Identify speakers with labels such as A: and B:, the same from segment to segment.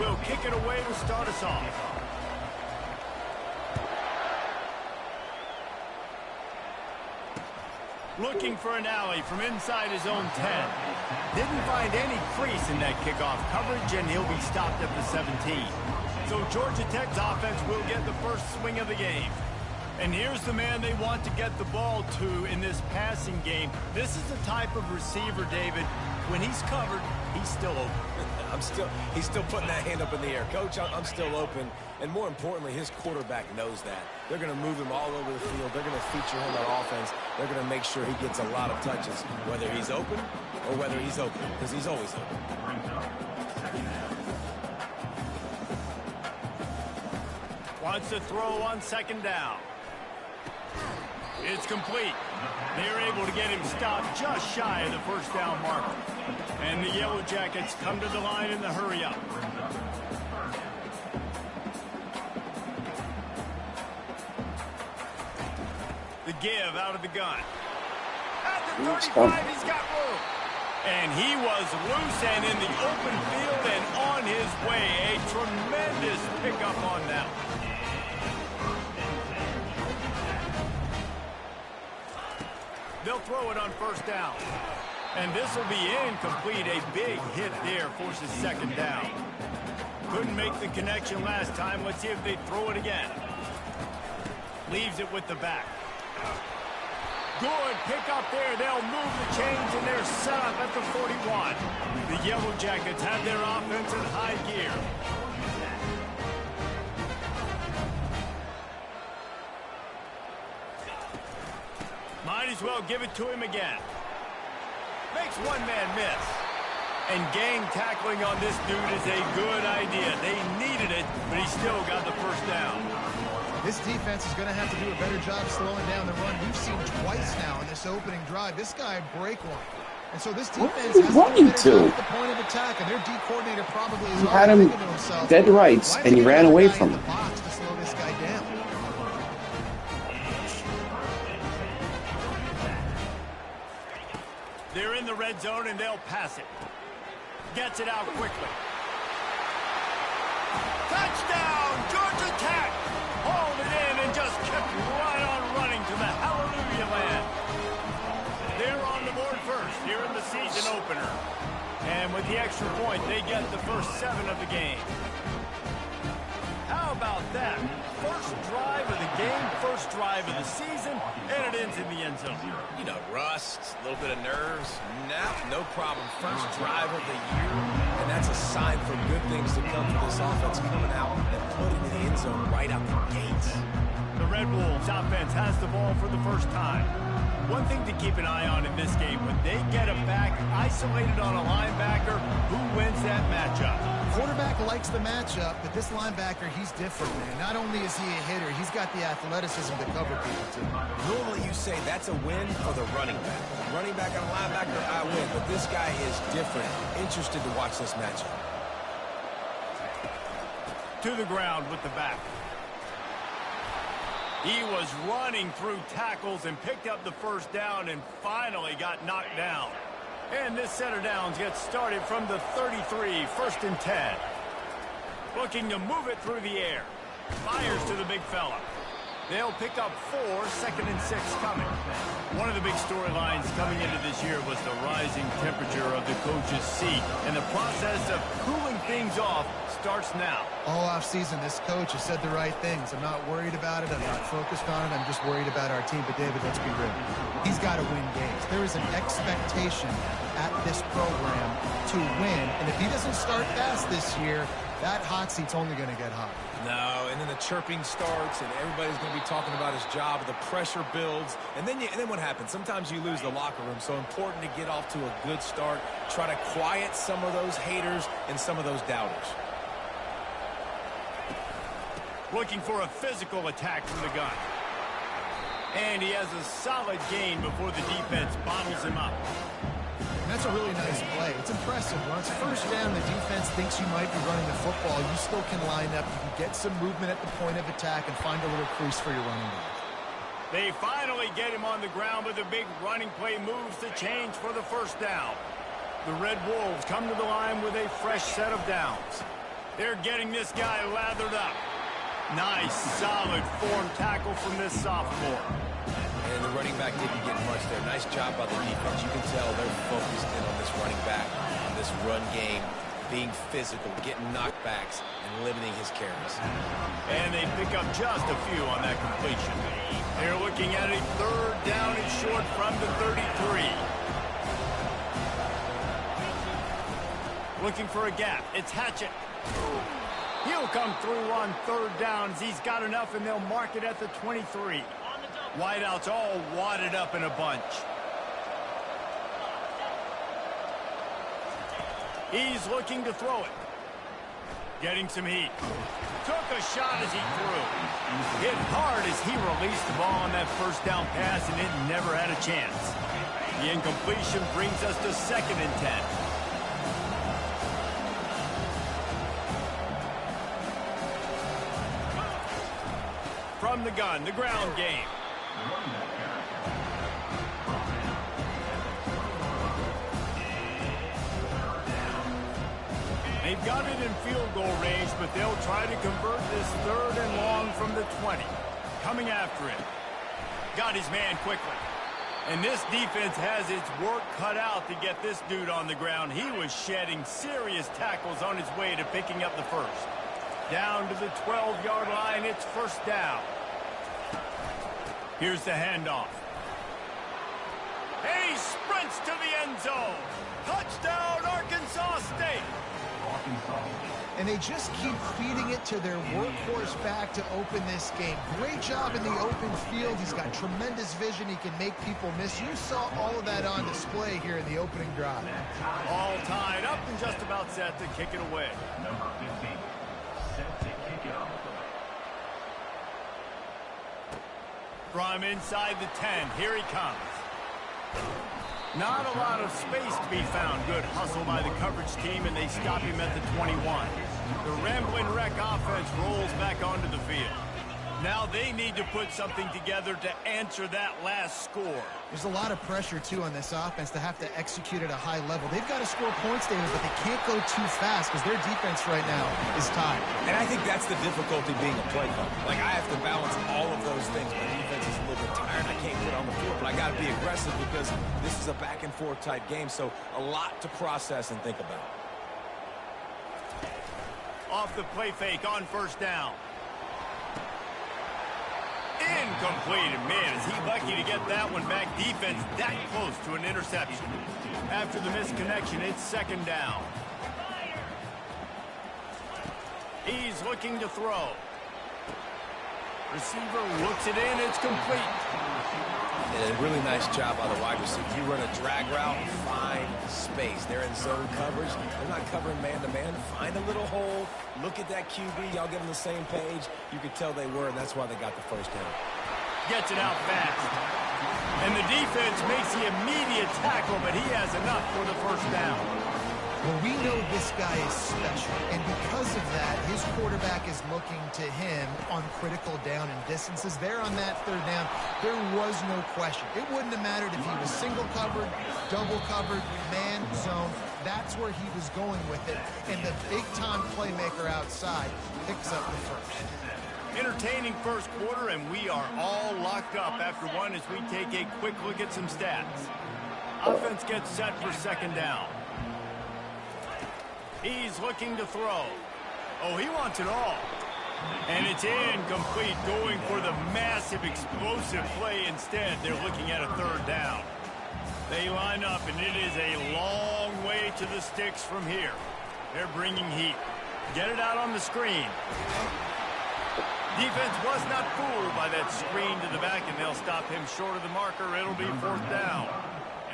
A: will kick it away to start us off. Looking for an alley from inside his own 10. Didn't find any crease in that kickoff coverage, and he'll be stopped at the 17. So Georgia Tech's offense will get the first swing of the game. And here's the man they want to get the ball to in this passing game. This is the type of receiver, David, when he's covered, he's still open.
B: He's still putting that hand up in the air. Coach, I'm still open. And more importantly, his quarterback knows that. They're going to move him all over the field. They're going to feature him on offense. They're going to make sure he gets a lot of touches, whether he's open or whether he's open, because he's always open.
A: Wants to throw on second down. It's complete. They're able to get him stopped just shy of the first down marker. And the Yellow Jackets come to the line in the hurry-up. The give out of the gun. At the 35, he's got room. And he was loose and in the open field and on his way. A tremendous pickup on that one. They'll throw it on first down. And this will be incomplete. A big hit there forces second down. Couldn't make the connection last time. Let's see if they throw it again. Leaves it with the back. Good pick up there. They'll move the chains and they're set up at the 41. The Yellow Jackets have their offense in high gear. Might as well give it to him again. Makes one man miss. And gang tackling on this dude is a good idea. They needed it, but he still got the first down.
C: This defense is going to have to do a better job slowing down the run. We've seen twice now in this opening drive. This guy break one. And so this defense has to do at the point of attack, and their D coordinator probably is already thinking to himself,
D: dead rights, and he ran away from him.
C: To slow this guy down.
A: They're in the red zone, and they'll pass it. Gets it out quickly. Touchdown, Georgia Tech! Hauled it in and just kept right on running to the hallelujah land. They're on the board first here in the season opener. And with the extra point, they get the first 7 of the game. How about that? First drive of the game, first drive of the season, and it ends in the end zone.
B: You know, rust, a little bit of nerves. No problem. First drive of the year, and that's a sign for good things to come from this offense coming out and putting in the end zone right out the gates.
A: The Red Wolves offense has the ball for the first time. One thing to keep an eye on in this game, when they get a back isolated on a linebacker, who wins that matchup?
C: Quarterback likes the matchup, but this linebacker, he's different, man. Not only is he a hitter, he's got the athleticism to cover people, too.
B: Normally you say that's a win for the running back. Running back on a linebacker, I win, but this guy is different. Interested to watch this matchup.
A: To the ground with the back. He was running through tackles and picked up the first down and finally got knocked down. And this set of downs gets started from the 33, first and 10. Looking to move it through the air. Fires to the big fella. They'll pick up 4, second and 6 coming. One of the big storylines coming into this year was the rising temperature of the coach's seat. And the process of cooling things off starts now.
C: All offseason, this coach has said the right things. I'm not worried about it. I'm not focused on it. I'm just worried about our team. But, David, let's be real. He's got to win games. There is an expectation at this program to win. And if he doesn't start fast this year, that hot seat's only going to get hot.
B: No, and then the chirping starts, and everybody's going to be talking about his job. The pressure builds, and then what happens? Sometimes you lose the locker room, so important to get off to a good start. Try to quiet some of those haters and some of those doubters.
A: Looking for a physical attack from the gun. And he has a solid gain before the defense bottles him up.
C: That's a really nice play. It's impressive. When it's first down, the defense thinks you might be running the football. You still can line up. You can get some movement at the point of attack and find a little crease for your running back.
A: They finally get him on the ground, but the big running play moves the change for the first down. The Red Wolves come to the line with a fresh set of downs. They're getting this guy lathered up. Nice, solid form tackle from this sophomore.
B: And the running back didn't get much there. Nice job by the defense. You can tell they're focused in on this running back, on this run game, being physical, getting knockbacks, and limiting his carries.
A: And they pick up just a few on that completion. They're looking at a third down and short from the 33. Looking for a gap. It's Hatchett. He'll come through on third downs. He's got enough, and they'll mark it at the 23. Wideouts all wadded up in a bunch. He's looking to throw it. Getting some heat. Took a shot as he threw. Hit hard as he released the ball on that first down pass, and it never had a chance. The incompletion brings us to 2nd and 10. From the gun, the ground game. They've got it in field goal range, but they'll try to convert this 3rd and long from the 20. Coming after him. Got his man quickly. And this defense has its work cut out to get this dude on the ground. He was shedding serious tackles on his way to picking up the first. Down to the 12-yard line, it's 1st down. Here's the handoff. And he sprints to the end zone. Touchdown, Arkansas State.
C: And they just keep feeding it to their workhorse back to open this game. Great job in the open field. He's got tremendous vision. He can make people miss. You saw all of that on display here in the opening drive.
A: All tied up and just about set to kick it away.
E: Number 15, set to kick it off.
A: From inside the 10, here he comes. Not a lot of space to be found. Good hustle by the coverage team, and they stop him at the 21. The Ramblin' Wreck offense rolls back onto the field. Now they need to put something together to answer that last score.
C: There's a lot of pressure, too, on this offense to have to execute at a high level. They've got to score points, David, but they can't go too fast because their defense right now is tied.
B: And I think that's the difficulty being a play caller. Like, I have to balance all of those things. My defense is a little bit tired. I can't get on the field, but I got to be aggressive because this is a back-and-forth type game, so a lot to process and think about.
A: Off the play fake on 1st down. Incomplete, and man, is he lucky to get that one back. Defense that close to an interception. After the misconnection, it's 2nd down. He's looking to throw. Receiver looks it in, it's complete.
B: And a really nice job by the wide receiver. You run a drag route, find space. They're in zone coverage. They're not covering man-to-man. Find a little hole. Look at that QB. Y'all get on the same page. You could tell they were, and that's why they got the 1st down.
A: Gets it out fast. And the defense makes the immediate tackle, but he has enough for the 1st down.
C: Well, we know this guy is special, and because of that, his quarterback is looking to him on critical down and distances. There on that 3rd down, there was no question. It wouldn't have mattered if he was single covered, double covered, man, zone. That's where he was going with it, and the big-time playmaker outside picks up the first.
A: Entertaining first quarter, and we are all locked up after one as we take a quick look at some stats. Offense gets set for 2nd down. He's looking to throw. Oh, he wants it all. And it's incomplete, going for the massive explosive play instead. They're looking at a 3rd down. They line up, and it is a long way to the sticks from here. They're bringing heat. Get it out on the screen. Defense was not fooled by that screen to the back, and they'll stop him short of the marker. It'll be 4th down.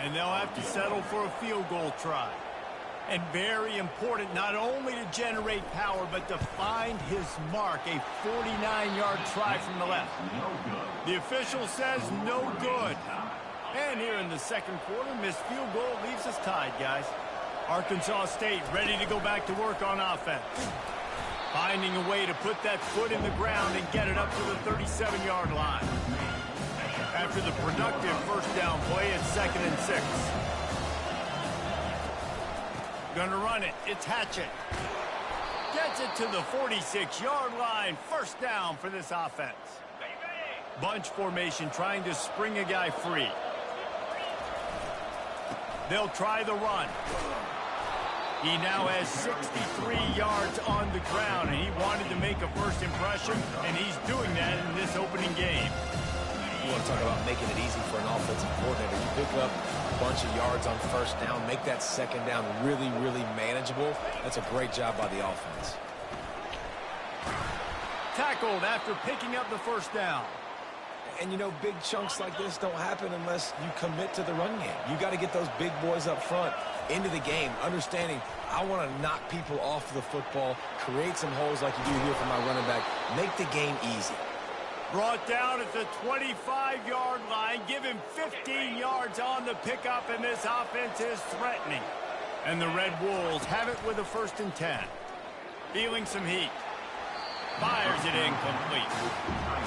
A: And they'll have to settle for a field goal try. And very important, not only to generate power, but to find his mark, a 49-yard try from the left. The official says no good. And here in the 2nd quarter, missed field goal leaves us tied, guys. Arkansas State ready to go back to work on offense. Finding a way to put that foot in the ground and get it up to the 37-yard line. After the productive 1st down play, it's 2nd and 6. Gonna run it. It's Hatchett. Gets Gets it to the 46-yard line. First down for this offense. Bunch formation trying to spring a guy free. They'll try the run. He now has 63 yards on the ground, and he wanted to make a first impression, and he's doing that in this opening game.
B: You want to talk about making it easy for an offensive coordinator. You pick up a bunch of yards on first down, make that second down really, really manageable. That's a great job by the offense.
A: Tackled after picking up the first down.
B: And, you know, big chunks like this don't happen unless you commit to the run game. You got to get those big boys up front into the game, understanding I want to knock people off the football, create some holes like you do here for my running back, make the game easy.
A: Brought down at the 25-yard line. Give him 15 yards on the pickup, and this offense is threatening. And the Red Wolves have it with a 1st and 10. Feeling some heat. Fires it incomplete.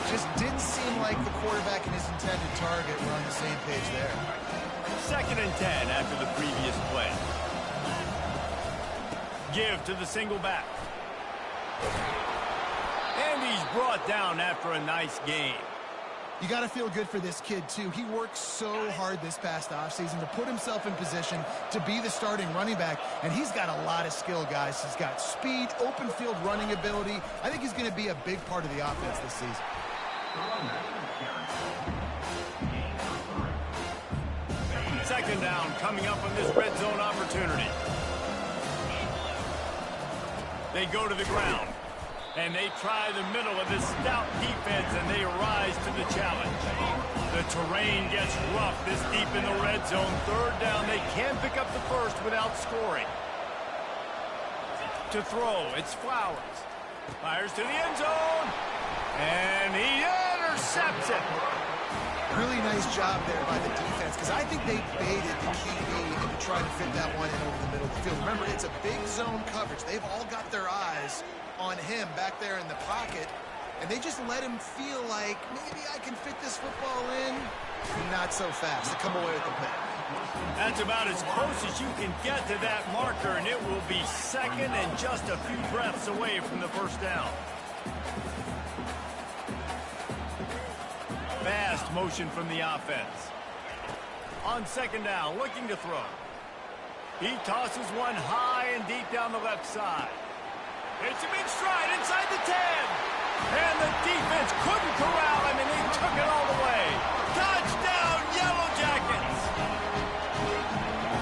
C: Just didn't seem like the quarterback and his intended target were on the same page there.
A: 2nd and 10 after the previous play. Give to the single back. And he's brought down after a nice game.
C: You got to feel good for this kid, too. He worked so hard this past offseason to put himself in position to be the starting running back, and he's got a lot of skill, guys. He's got speed, open field running ability. I think he's going to be a big part of the offense this season.
A: Second down coming up on this red zone opportunity. They go to the ground. And they try the middle of this stout defense, and they rise to the challenge. The terrain gets rough this deep in the red zone. 3rd down, they can pick up the first without scoring. To throw, it's Flowers. Fires to the end zone, and he intercepts it.
C: Really nice job there by the defense, because I think they baited the QB and tried to fit that one in over the middle of the field. Remember, it's a big zone coverage. They've all got their eyes on him back there in the pocket, and they just let him feel like maybe I can fit this football in. Not so fast. They come away with the pick.
A: That's about as close as you can get to that marker, and it will be 2nd and just a few breaths away from the first down. Fast motion from the offense. On 2nd down, looking to throw. He tosses one high and deep down the left side. It's a big stride inside the 10. And the defense couldn't corral him, and they took it all the way. Touchdown, Yellow Jackets!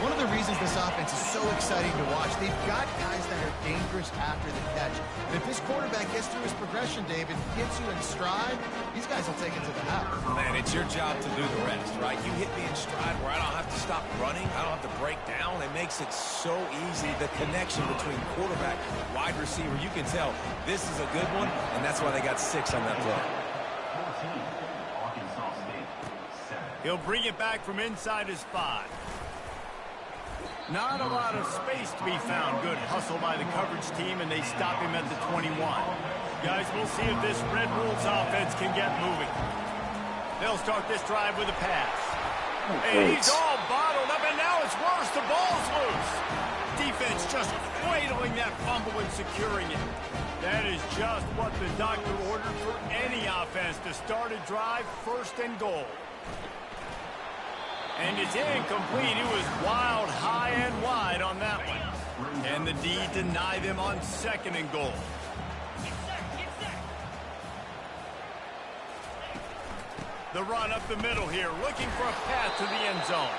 C: One of the reasons this offense is so exciting to watch, they've got guys that are dangerous after the catch. And if this quarterback gets through his progression, David, gets you in stride, these guys will take it to the house.
B: Man, it's your job to do the rest, right? You hit me in stride where I don't have to stop running. I don't have to break down. It makes it so easy. The connection between quarterback and wide receiver, you can tell this is a good one, and that's why they got 6 on that play.
A: He'll bring it back from inside his 5. Not a lot of space to be found. Good hustle by the coverage team, and they stop him at the 21. Guys, we'll see if this Red Wolves offense can get moving. They'll start this drive with a pass. And he's all bottled up, and now it's worse. The ball's loose. Defense just cradling that fumble and securing it. That is just what the doctor ordered for any offense to start a drive 1st and goal. And it's incomplete. It was wild, high and wide on that one. And the D deny them on 2nd and goal. The run up the middle here, looking for a path to the end zone.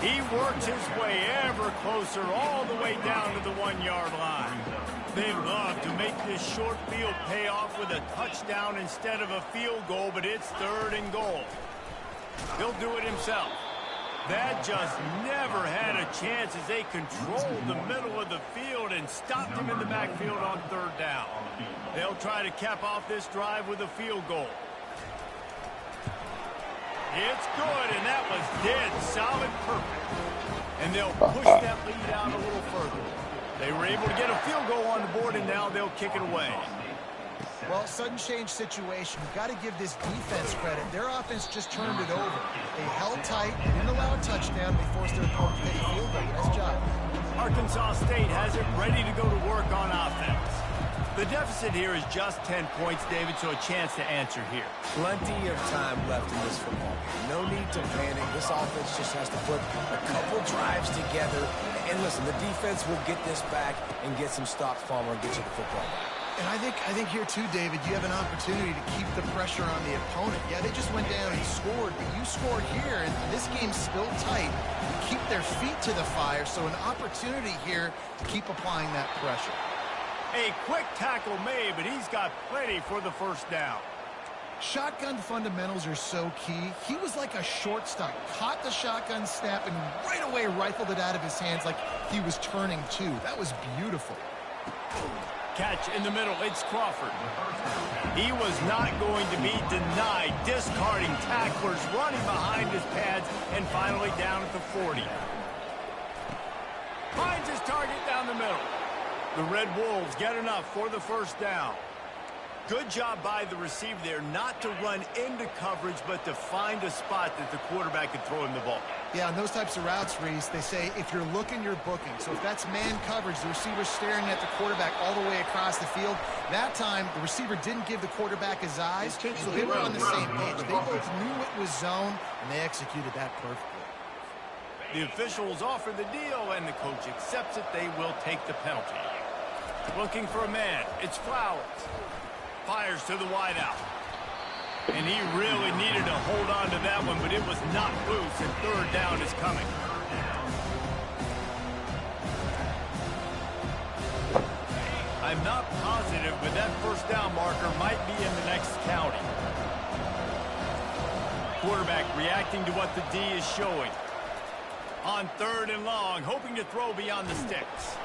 A: He works his way ever closer all the way down to the 1-yard line. They love to make this short field pay off with a touchdown instead of a field goal, but it's 3rd and goal. He'll do it himself. That just never had a chance as they controlled the middle of the field and stopped him in the backfield on 3rd down. They'll try to cap off this drive with a field goal. It's good, and that was dead solid perfect. And they'll push that lead out a little further. They were able to get a field goal on the board, and now they'll kick it away.
C: Well, sudden change situation. You've got to give this defense credit. Their offense just turned it over. They held tight. They didn't allow a touchdown. They forced their opponent to take a field goal. Nice job.
A: Arkansas State has it ready to go to work on offense. The deficit here is just 10 points, David, so a chance to answer here.
B: Plenty of time left in this football game. No need to panic. This offense just has to put a couple drives together. And listen, the defense will get this back and get some stops, Palmer, and get you the football back.
C: And I think here too, David, you have an opportunity to keep the pressure on the opponent. Yeah, they just went down and scored, but you scored here, and this game's still tight. You keep their feet to the fire, so an opportunity here to keep applying that pressure.
A: A quick tackle made, but he's got plenty for the first down.
C: Shotgun fundamentals are so key. He was like a shortstop, caught the shotgun snap, and right away rifled it out of his hands like he was turning two. That was beautiful.
A: Catch in the middle, it's Crawford. He was not going to be denied, discarding tacklers, running behind his pads, and finally down at the 40. Finds his target down the middle. The Red Wolves get enough for the first down. Good job by the receiver there not to run into coverage, but to find a spot that the quarterback could throw him the ball.
C: Yeah, on those types of routes, Reese, they say if you're looking, you're booking. So if that's man coverage, the receiver's staring at the quarterback all the way across the field. That time, the receiver didn't give the quarterback his eyes, so they were on the same page. They both knew it was zone, and they executed that perfectly.
A: The officials offer the deal, and the coach accepts it. They will take the penalty. Looking for a man. It's Flowers. Fires to the wideout. And he really needed to hold on to that one, but it was not loose, and third down is coming. I'm not positive, but that first down marker might be in the next county. Quarterback reacting to what the D is showing. On third and long, hoping to throw beyond the sticks.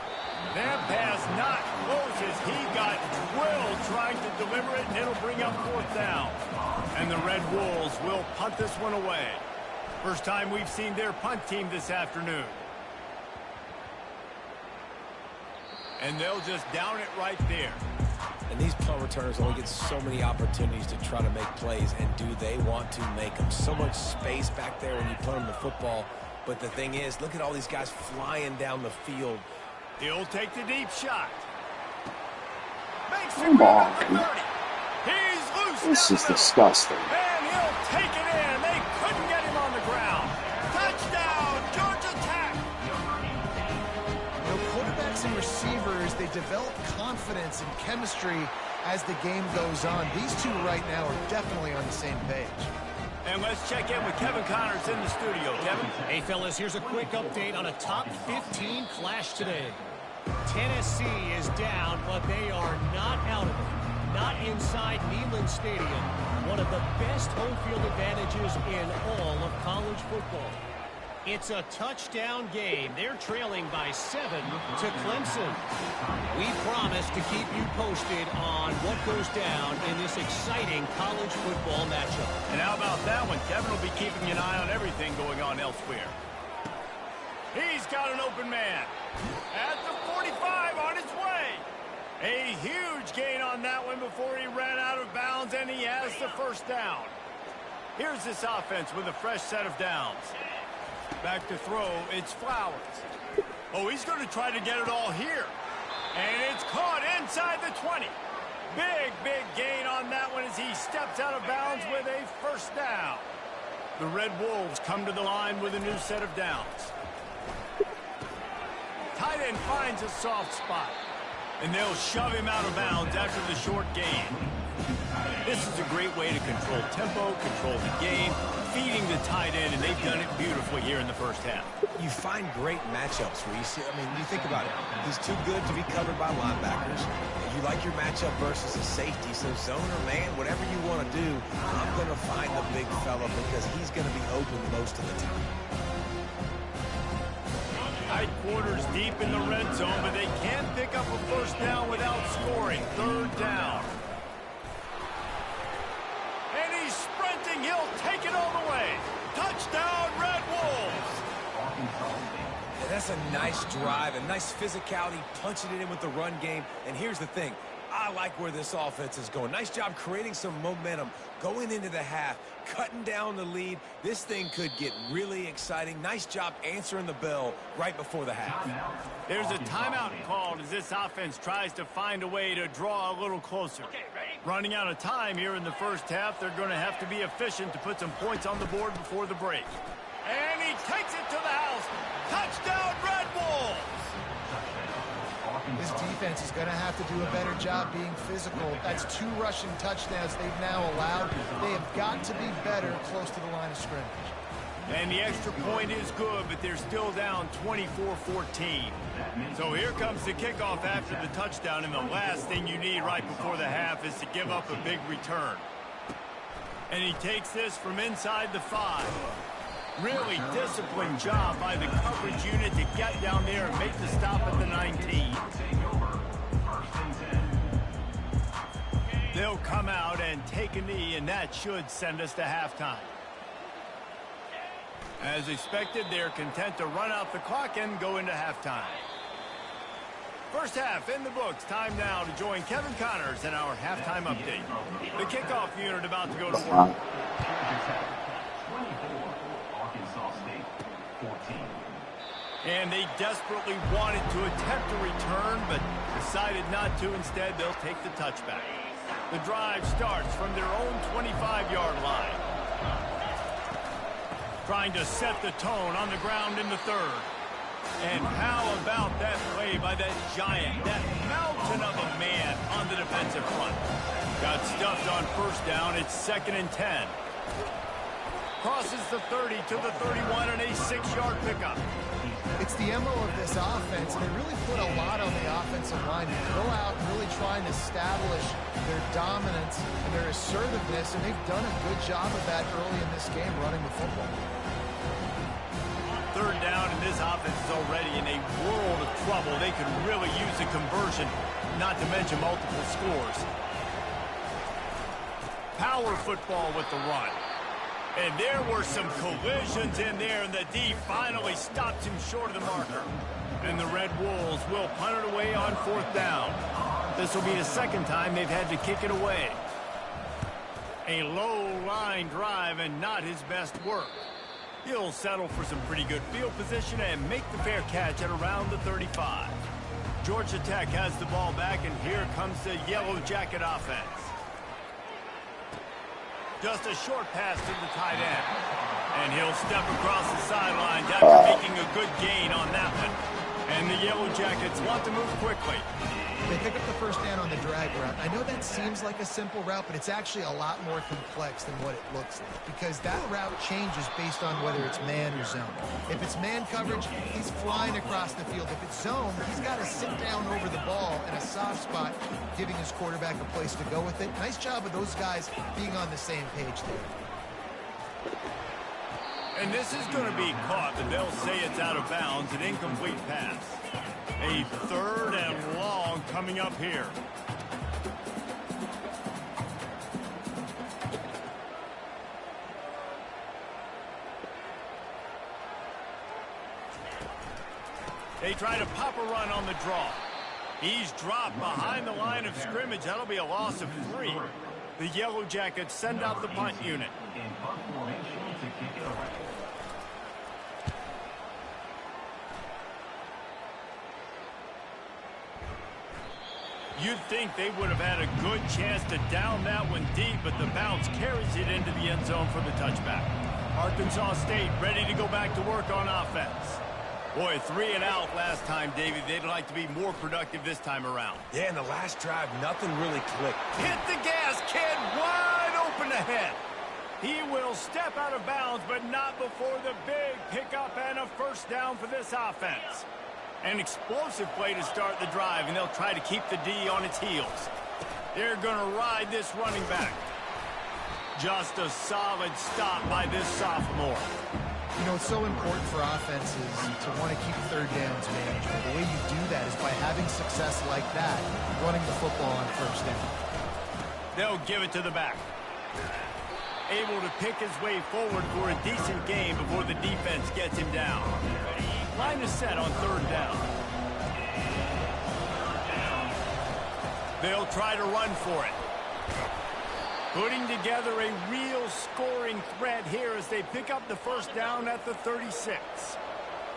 A: That pass not close as he got drilled trying to deliver it, and it'll bring up fourth down. And the Red Wolves will punt this one away. First time we've seen their punt team this afternoon. And they'll just down it right there.
B: And these punt returners only get so many opportunities to try to make plays, and do they want to make them? So much space back there when you punt them the football. But the thing is, look at all these guys flying down the field.
A: He'll take the deep shot. Makes the
D: Come on.
A: grab at the 30. He's loose.
D: This
A: down
D: is
A: the middle.
D: disgusting.
A: And he'll take it in. They couldn't get him on the ground. Touchdown, Georgia Tech.
C: You know, quarterbacks and receivers, they develop confidence and chemistry as the game goes on. These two right now are definitely on the same page.
A: And let's check in with Kevin Connors in the studio. Kevin?
F: Hey, fellas, here's a quick update on a top 15 clash today. Tennessee is down, but they are not out of it. Not inside Neyland Stadium, one of the best home field advantages in all of college football. It's a touchdown game. They're trailing by 7 to Clemson. We promise to keep you posted on what goes down in this exciting college football matchup.
A: And how about that one? Kevin will be keeping an eye on everything going on elsewhere. He's got an open man. At the 45 on his way. A huge gain on that one before he ran out of bounds, and he has the first down. Here's this offense with a fresh set of downs. Back to throw, it's Flowers. Oh, he's going to try to get it all here. And it's caught inside the 20. Big gain on that one as he steps out of bounds with a first down. The Red Wolves come to the line with a new set of downs. Tight end finds a soft spot. And they'll shove him out of bounds after the short gain. This is a great way to control tempo, control the game, feeding the tight end, and they've done it beautifully here in the first half.
B: You find great matchups, Reese. I mean, you think about it. He's too good to be covered by linebackers. You like your matchup versus a safety, so zone or man, whatever you want to do, I'm going to find the big fella because he's going to be open most of the time.
A: Tight quarters deep in the red zone, but they can't pick up a first down without scoring. Third down. And he's sprinting. He'll take it all the way. Touchdown, Red Wolves.
B: And that's a nice drive, a nice physicality, punching it in with the run game. And here's the thing. I like where this offense is going. Nice job creating some momentum going into the half, cutting down the lead. This thing could get really exciting. Nice job answering the bell right before the half.
A: There's a timeout called as this offense tries to find a way to draw a little closer. Running out of time here in the first half, they're going to have to be efficient to put some points on the board before the break. And he takes it to the house. Touchdown, Red Wolves!
C: This defense is going to have to do a better job being physical. That's 2 rushing touchdowns they've now allowed. They have got to be better close to the line of scrimmage.
A: And the extra point is good, but they're still down 24-14. So here comes the kickoff after the touchdown, and the last thing you need right before the half is to give up a big return. And he takes this from inside the 5. Really disciplined job by the coverage unit to get down there and make the stop at the 19. They'll come out and take a knee, and that should send us to halftime. As expected, they're content to run out the clock and go into halftime. First half in the books. Time now to join Kevin Connors in our halftime update. The kickoff unit about to go to work. And they desperately wanted to attempt a return, but decided not to. Instead, they'll take the touchback. The drive starts from their own 25-yard line. Trying to set the tone on the ground in the 3rd. And how about that play by that giant, that mountain of a man on the defensive front? Got stuffed on first down. It's 2nd and 10. Crosses the 30 to the 31 and a 6-yard pickup.
C: It's the MO of this offense, and they really put a lot on the offensive line to go out and really try and establish their dominance and their assertiveness, and they've done a good job of that early in this game running the football.
A: 3rd down, and this offense is already in a world of trouble. They could really use a conversion, not to mention multiple scores. Power football with the run. And there were some collisions in there, and the D finally stopped him short of the marker. And the Red Wolves will punt it away on 4th down. This will be the 2nd time they've had to kick it away. A low-line drive and not his best work. He'll settle for some pretty good field position and make the fair catch at around the 35. Georgia Tech has the ball back, and here comes the Yellow Jacket offense. Just a short pass to the tight end. And he'll step across the sidelines after making a good gain on that one. And the Yellow Jackets want to move quickly.
C: They pick up the first down on the drag route. I know that seems like a simple route, but it's actually a lot more complex than what it looks like, because that route changes based on whether it's man or zone. If it's man coverage, he's flying across the field. If it's zone, he's got to sit down over the ball in a soft spot, giving his quarterback a place to go with it. Nice job of those guys being on the same page there.
A: And this is going to be caught, but they'll say it's out of bounds, an incomplete pass. A 3rd and long coming up here. They try to pop a run on the draw. He's dropped behind the line of scrimmage. That'll be a loss of 3. The Yellow Jackets send out the punt unit.
E: In punt formation to kick it away.
A: You'd think they would have had a good chance to down that one deep, but the bounce carries it into the end zone for the touchback. Arkansas State ready to go back to work on offense. Boy, 3 and out last time, David. They'd like to be more productive this time around.
B: Yeah, in the last drive, nothing really clicked.
A: Hit the gas, kid. Wide open ahead. He will step out of bounds, but not before the big pickup and a first down for this offense. An explosive play to start the drive, and they'll try to keep the D on its heels. They're going to ride this running back. Just a solid stop by this sophomore.
C: You know, it's so important for offenses to want to keep 3rd downs manageable. The way you do that is by having success like that, running the football on 1st down.
A: They'll give it to the back. Able to pick his way forward for a decent gain before the defense gets him down. Line is set on 3rd down. They'll try to run for it. Putting together a real scoring threat here as they pick up the first down at the 36.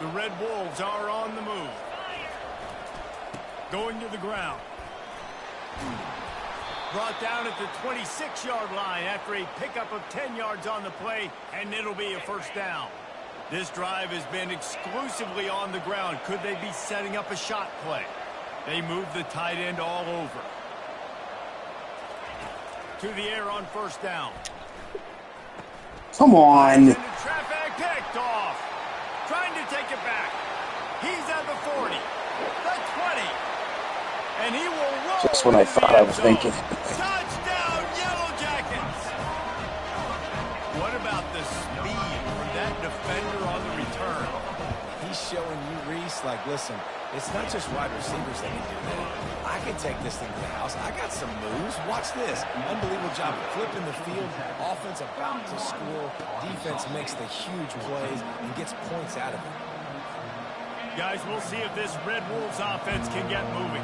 A: The Red Wolves are on the move. Going to the ground. Brought down at the 26-yard line after a pickup of 10 yards on the play, and it'll be a first down. This drive has been exclusively on the ground. Could they be setting up a shot play? They move the tight end all over. To the air on first down.
D: Come on.
A: Traffic picked off. Trying to take it back. He's at the 40. The 20. And he will roll.
D: Just what I thought I was thinking.
A: Touchdown, Yellow Jackets. What about the speed from that defender on the return?
B: He's showing you, Reese, like, listen, it's not just wide receivers that can do that. I can take this thing to the house. I got some moves. Watch this. Unbelievable job flipping the field. Offense about to score. Defense makes the huge plays and gets points out of it.
A: Guys, we'll see if this Red Wolves offense can get moving.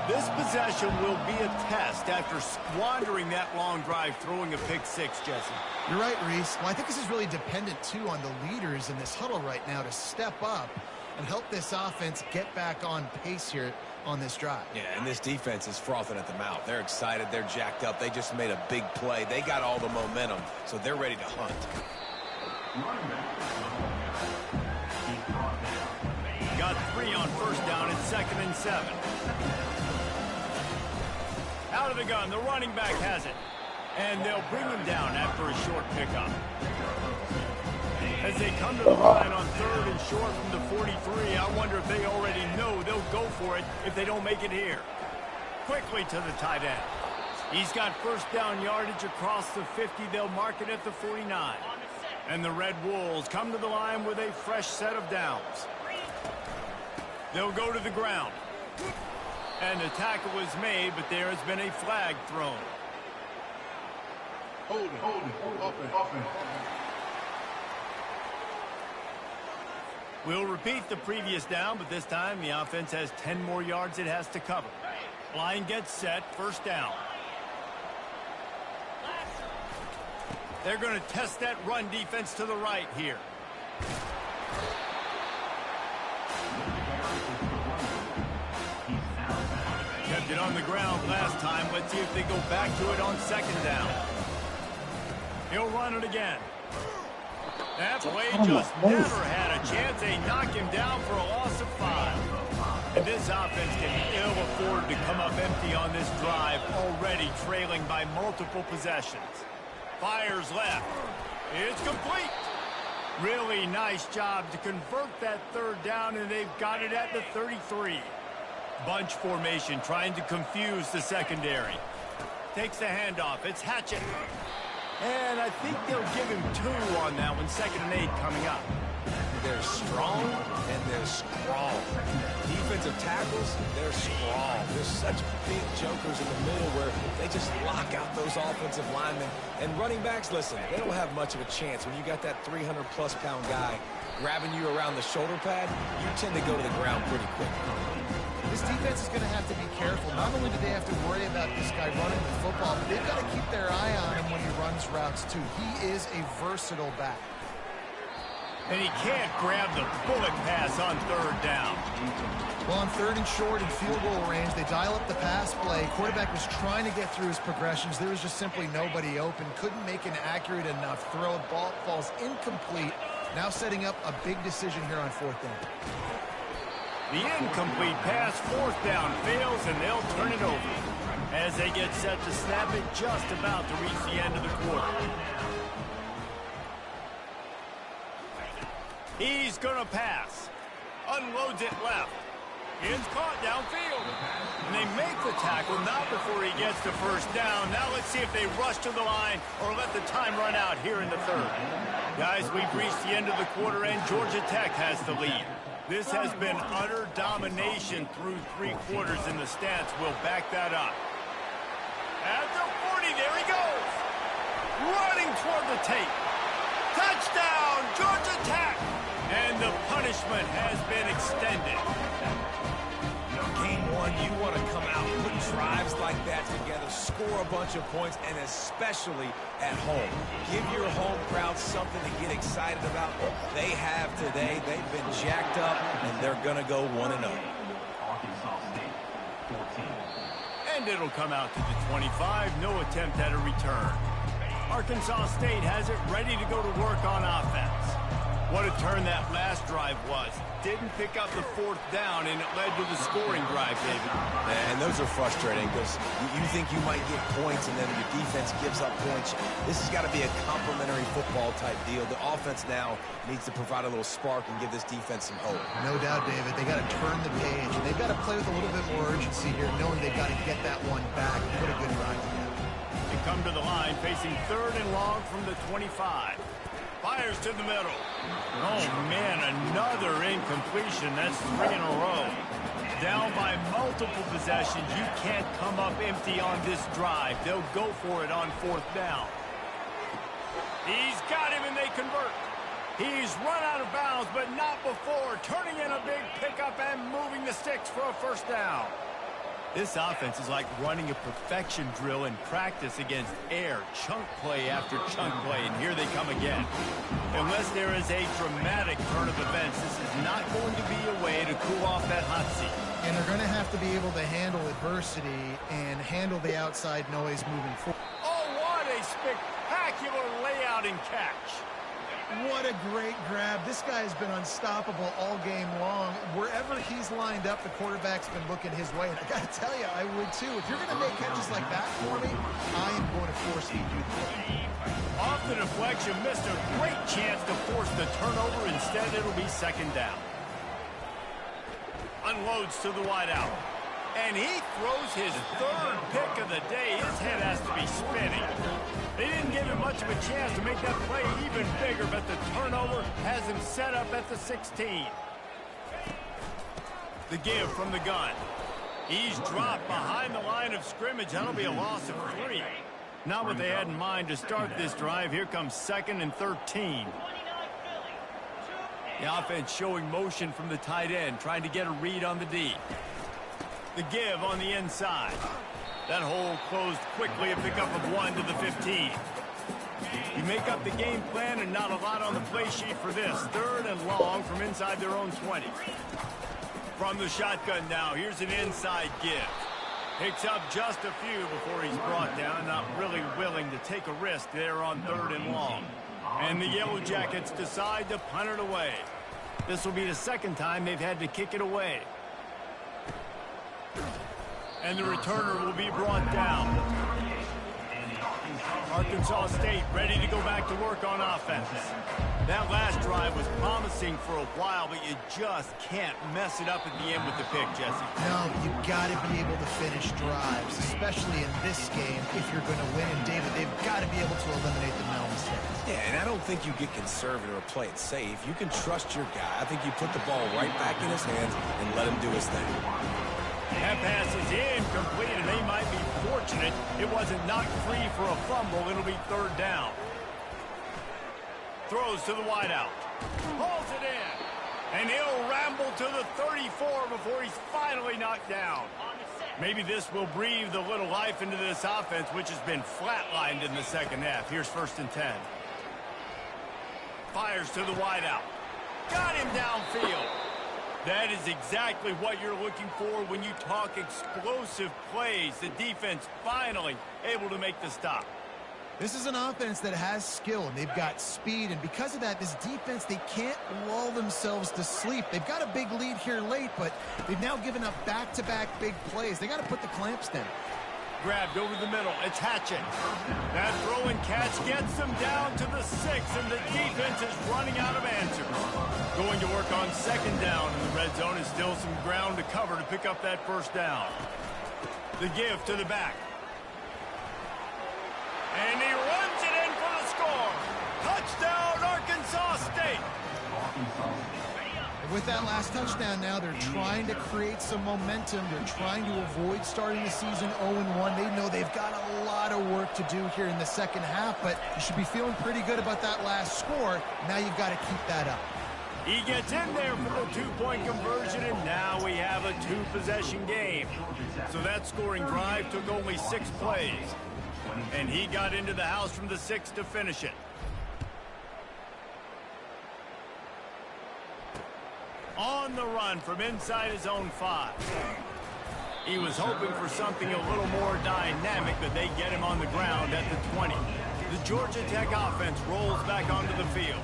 A: This possession will be a test after squandering that long drive, throwing a pick six, Jesse.
C: You're right, Reese. Well, I think this is really dependent, too, on the leaders in this huddle right now to step up and help this offense get back on pace here on this drive.
B: Yeah, and this defense is frothing at the mouth. They're excited. They're jacked up. They just made a big play. They got all the momentum, so they're ready to hunt.
A: Got 3 on first down. It's 2nd and 7. Out of the gun, the running back has it. And they'll bring him down after a short pickup. As they come to the line on 3rd and short from the 43, I wonder if they already know they'll go for it if they don't make it here. Quickly to the tight end. He's got first down yardage across the 50. They'll mark it at the 49. And the Red Wolves come to the line with a fresh set of downs. They'll go to the ground. And the tackle is made, but there has been a flag thrown.
E: Hold it, open.
A: We'll repeat the previous down, but this time the offense has 10 more yards it has to cover. Line gets set, first down. They're going to test that run defense to the right here. Kept it on the ground last time. Let's see if they go back to it on 2nd down. He'll run it again. That play just never had a chance. They knock him down for a loss of 5. And this offense can ill afford to come up empty on this drive, already trailing by multiple possessions. Fires left. It's complete. Really nice job to convert that 3rd down, and they've got it at the 33. Bunch formation trying to confuse the secondary. Takes the handoff. It's Hatchett. And I think they'll give him 2 on that one. 2nd and 8 coming up.
B: They're strong and they're strong. Defensive tackles, they're strong. There's such big jokers in the middle where they just lock out those offensive linemen. And running backs, listen, they don't have much of a chance. When you got that 300-plus pound guy grabbing you around the shoulder pad, you tend to go to the ground pretty quick.
C: This defense is going to have to be careful. Not only do they have to worry about this guy running the football, but they've got to keep their eye on him when he runs routes, too. He is a versatile back.
A: And he can't grab the bullet pass on 3rd down.
C: Well, on 3rd and short and field goal range, they dial up the pass play. Quarterback was trying to get through his progressions. There was just simply nobody open. Couldn't make an accurate enough throw. Ball falls incomplete. Now setting up a big decision here on 4th down.
A: The incomplete pass, 4th down, fails, and they'll turn it over as they get set to snap it just about to reach the end of the quarter. He's going to pass. Unloads it left. It's caught downfield. And they make the tackle, not before he gets to first down. Now let's see if they rush to the line or let the time run out here in the 3rd. Guys, we've reached the end of the quarter, and Georgia Tech has the lead. This has been utter domination through 3 quarters, and the stats will back that up. At the 40, there he goes. Running toward the tape. Touchdown, Georgia Tech. And the punishment has been extended.
B: Game one, you want to come out, put drives like that together, score a bunch of points, and especially at home. Give your home crowd something to get excited about. They have today. They've been jacked up, and they're going to go 1-0.
A: And it'll come out to the 25. No attempt at a return. Arkansas State has it ready to go to work on offense. What a turn that last drive was. Didn't pick up the fourth down, and it led to the scoring drive, David.
B: And those are frustrating because you think you might get points, and then your defense gives up points. This has got to be a complementary football type deal. The offense now needs to provide a little spark and give this defense some hope.
C: No doubt, David. They got to turn the page. They've got to play with a little bit more urgency here, knowing they've got to get that one back and put a good drive together.
A: They come to the line facing 3rd and long from the 25. Fires to the middle. Oh, man, another incompletion. That's 3 in a row. Down by multiple possessions. You can't come up empty on this drive. They'll go for it on 4th down. He's got him, and they convert. He's run out of bounds, but not before. Turning in a big pickup and moving the sticks for a 1st down. This offense is like running a perfection drill in practice against air, chunk play after chunk play, and here they come again. Unless there is a dramatic turn of events, this is not going to be a way to cool off that hot seat.
C: And they're going to have to be able to handle adversity and handle the outside noise moving forward.
A: Oh, what a spectacular layout and catch.
C: What a great grab. This guy has been unstoppable all game long. Wherever he's lined up, the quarterback's been looking his way. And I got to tell you, I would too. If you're going to make catches like that for me, I am going to force feed you the ball.
A: Off the deflection, missed a great chance to force the turnover. Instead, it'll be 2nd down. Unloads to the wideout. And he throws his 3rd pick of the day. His head has to be spinning. They didn't give him much of a chance to make that play even bigger, but the turnover has him set up at the 16. The give from the gun. He's dropped behind the line of scrimmage. That'll be a loss of 3. Not what they had in mind to start this drive. Here comes 2nd and 13. The offense showing motion from the tight end, trying to get a read on the D. The give on the inside. That hole closed quickly, a pickup of 1 to the 15. You make up the game plan and not a lot on the play sheet for this. 3rd and long from inside their own 20. From the shotgun now, here's an inside give. Picks up just a few before he's brought down, not really willing to take a risk there on 3rd and long. And the Yellow Jackets decide to punt it away. This will be the 2nd time they've had to kick it away. And the returner will be brought down. Arkansas State ready to go back to work on offense. That last drive was promising for a while, but you just can't mess it up at the end with the pick, Jesse.
C: No, you got to be able to finish drives, especially in this game if you're going to win. And, David, they've got to be able to eliminate the mental mistakes.
B: Yeah, and I don't think you get conservative or play it safe. You can trust your guy. I think you put the ball right back in his hands and let him do his thing.
A: That pass is incomplete, and they might be fortunate it wasn't knocked free for a fumble. It'll be 3rd down. Throws to the wideout. Pulls it in. And he'll ramble to the 34 before he's finally knocked down. Maybe this will breathe a little life into this offense, which has been flatlined in the 2nd half. Here's 1st and 10. Fires to the wideout. Got him downfield. That is exactly what you're looking for when you talk explosive plays. The defense finally able to make the stop.
C: This is an offense that has skill, and they've got speed, and because of that, this defense, they can't lull themselves to sleep. They've got a big lead here late, but they've now given up back-to-back big plays. They got to put the clamps down.
A: Grabbed over the middle. It's Hatchett. That throw and catch gets them down to the 6, and the defense is running out of answers. Going to work on 2nd down, and the red zone is still some ground to cover to pick up that 1st down. The give to the back. And he runs it in for the score. Touchdown, Arkansas State.
C: With that last touchdown now, they're trying to create some momentum. They're trying to avoid starting the season 0-1. They know they've got a lot of work to do here in the 2nd half, but you should be feeling pretty good about that last score. Now you've got to keep that up.
A: He gets in there for the two-point conversion, and now we have a two-possession game. So that scoring drive took only 6 plays. And he got into the house from the 6 to finish it. On the run from inside his own 5. He was hoping for something a little more dynamic, but they get him on the ground at the 20. The Georgia Tech offense rolls back onto the field.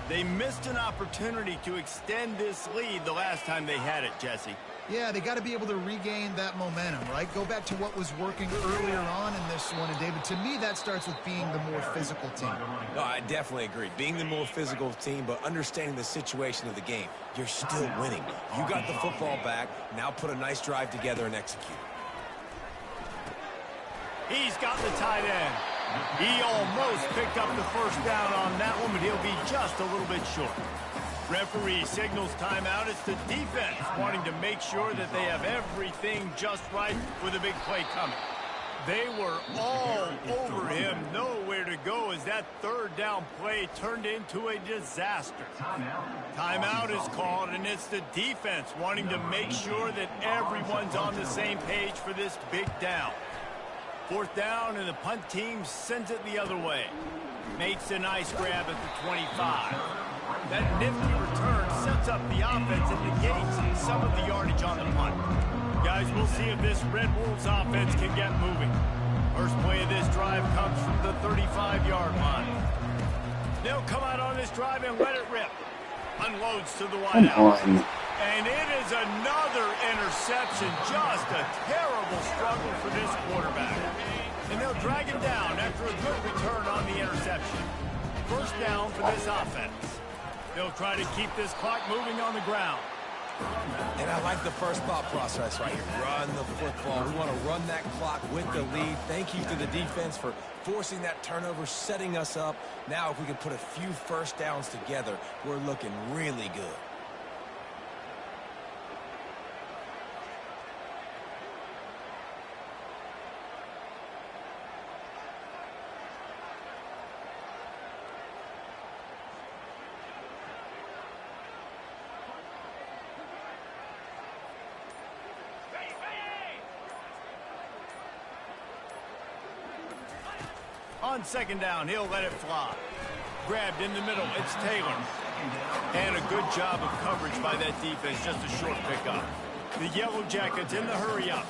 A: They missed an opportunity to extend this lead the last time they had it, Jesse.
C: Yeah, they got to be able to regain that momentum, right? Go back to what was working earlier on in this one. And, David, to me, that starts with being the more physical team.
B: No, I definitely agree. Being the more physical team, but understanding the situation of the game. You're still winning. You got the football back. Now put a nice drive together and execute.
A: He's got the tight end. He almost picked up the first down on that one, but he'll be just a little bit short. Referee signals timeout. It's the defense wanting to make sure that they have everything just right with a big play coming. They were all over him, nowhere to go as that third down play turned into a disaster. Timeout is called, and it's the defense wanting to make sure that everyone's on the same page for this big down. 4th down, and the punt team sends it the other way. Makes a nice grab at the 25. That nifty return sets up the offense and negates some of the yardage on the punt. Guys, we'll see if this Red Wolves offense can get moving. First play of this drive comes from the 35-yard line. They'll come out on this drive and let it rip. Unloads to the wideout. And it is another interception. Just a terrible struggle for this quarterback. And they'll drag him down after a good return on the interception. First down for this offense. They'll try to keep this clock moving on the ground.
B: And I like the first thought process right here. Run the football. We want to run that clock with the lead. Thank you to the defense for forcing that turnover, setting us up. Now if we can put a few first downs together, we're looking really good.
A: On 2nd down, he'll let it fly. Grabbed in the middle, it's Taylor. And a good job of coverage by that defense, just a short pickup. The Yellow Jackets in the hurry-up.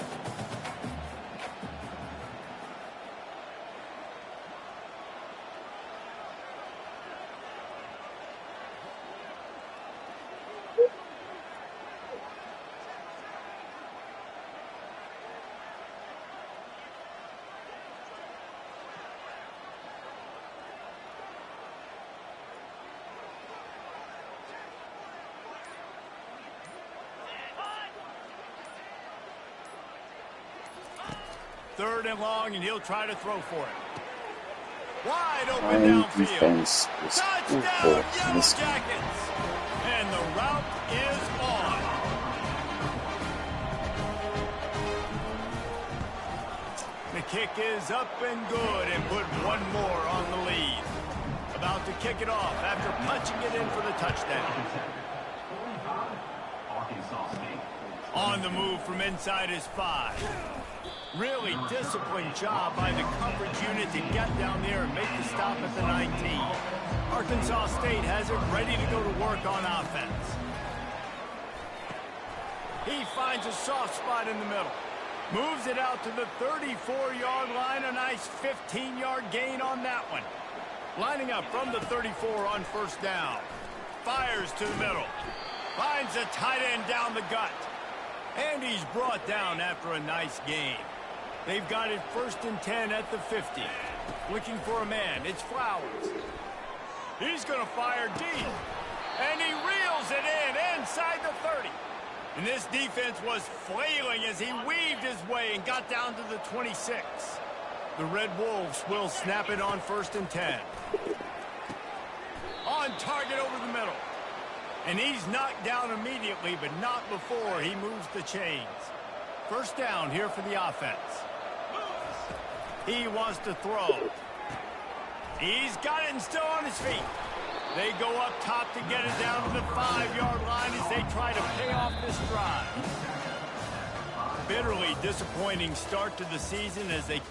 A: Third and long, and he'll try to throw for it. Wide open downfield. Touchdown, Yellow Jackets! And the route is on. The kick is up and good, and put one more on the lead. About to kick it off after punching it in for the touchdown. On the move from inside his 5. Really disciplined job by the coverage unit to get down there and make the stop at the 19. Arkansas State has it ready to go to work on offense. He finds a soft spot in the middle. Moves it out to the 34-yard line. A nice 15-yard gain on that one. Lining up from the 34 on first down. Fires to the middle. Finds a tight end down the gut. And he's brought down after a nice gain. They've got it 1st and 10 at the 50. Looking for a man. It's Flowers. He's going to fire deep. And he reels it in inside the 30. And this defense was flailing as he weaved his way and got down to the 26. The Red Wolves will snap it on 1st and 10. On target over the middle. And he's knocked down immediately, but not before he moves the chains. First down here for the offense. He wants to throw. He's got it and still on his feet. They go up top to get it down to the 5-yard line as they try to pay off this drive. Bitterly disappointing start to the season as they